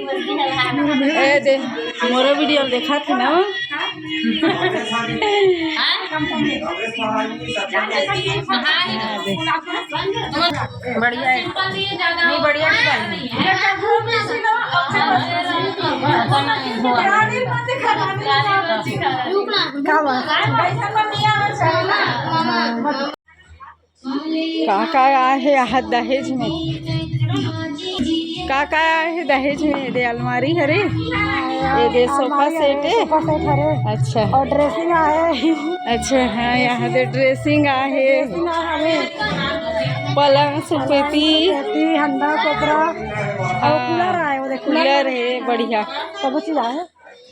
ए दे मोर video देखा थे ना बढ़िया है नहीं बढ़िया का आहे आहात दहेज में का आहे दहेज में दे अलमारी हरे ये दे सोफा सेट है अच्छा और ड्रेसिंग आहे अच्छा हाँ यहाँ दे ड्रेसिंग आहे पलंग सुपेती हंडा कोपरा और कूलर आहे वो देखो कूलर है बढ़िया सब चीज आहे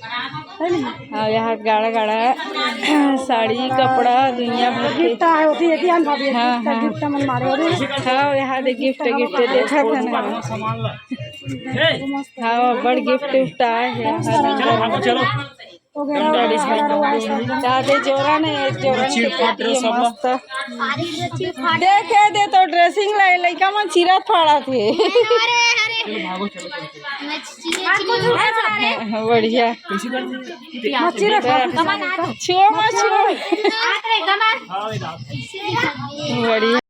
हाँ यहाँ गाड़ा गाड़ा साड़ी कपड़ा दुनिया भर के गिफ्ट आहे होती है कि हम भाभी हाँ हाँ गिफ्ट मन मारे होते हाँ यहाँ दे गिफ्ट गिफ्ट देखा था ना हाँ बड़ गिफ्ट उफ्ट आए हैं ज्यादा जोरा नहीं जोरा मस्त देखे दे तो ड्रेसिंग लड़का में चिरा फाड़ा थे बढ़िया छुओ मत छुओ बढ़िया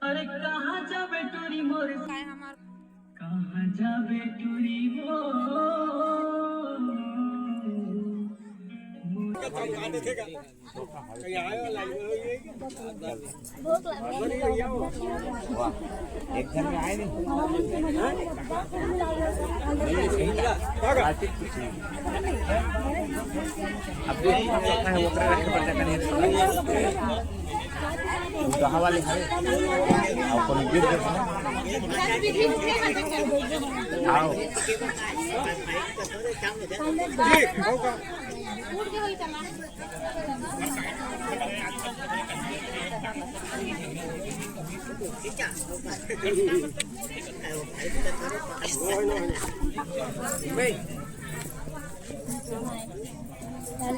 अरे कहाँ जाबे टूरी मोर कहाँ जाबे टूरी एक घर में आए नहीं कहाँ वाले आपको गिफ्ट आओ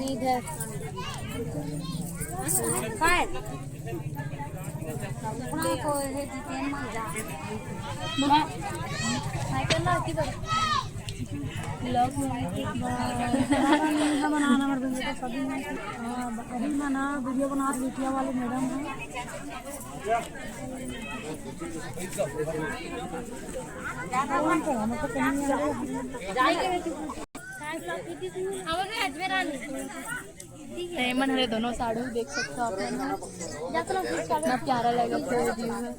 इधर काय को हे जितेन माझा सायकल लावती बघ बनाना हमारे बंदे को सभी अभी बना वीडियो बना बिटिया वाले मैडम हैं हेमन हरे दोनों साड़ू देख सकते हो आप लोग कितना प्यारा लगा पूरे व्यू में।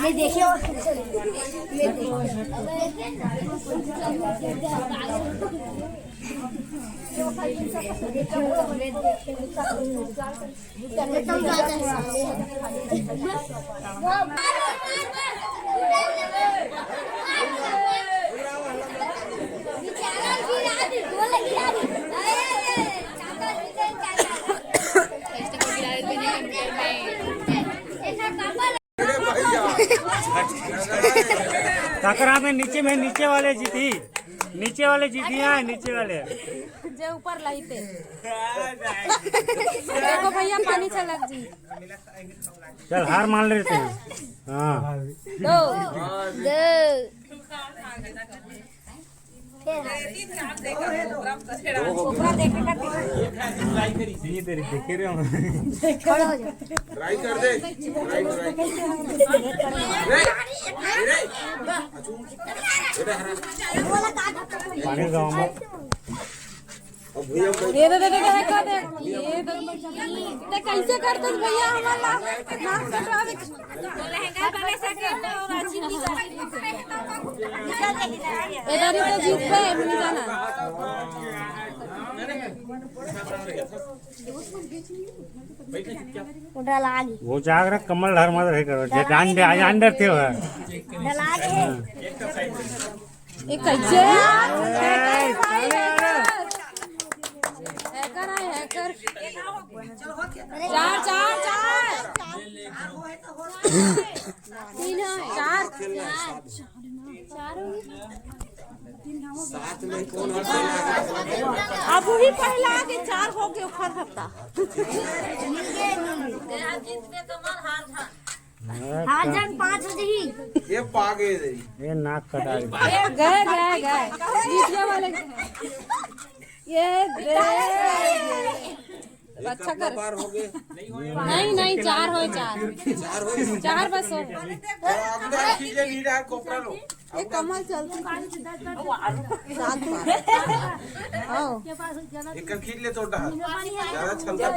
मैं देखिए टकरा में नीचे वाले जीती हैं नीचे वाले जे ऊपर लाइते देखो भैया पानी छलक जी। चल हार मान लेते हैं। हाँ दो देखे रहे ट्राई कर दे पानी गाँव में दे ये कैसे करते भैया हमारा नाक कटवावे लहंगा बने सके और अच्छी इधर ही तो जीत पे नहीं जाना वो जागरा कमल हर मत रहे करो जे जान डर थे वो ये कैसे हैकर है हैकर चार तीन है चार अब वही पहला के चार हो गए उखर हफ्ता हार जान 5 बजे ही ये पागे ये नाक कटा गए जीतिया वाले ये अच्छा कर बार हो गए नहीं चार हो चार बस हो अंदर कीजिए नीला कोपरा लो एक कमल चलती एक खींच ले तो ज्यादा चलता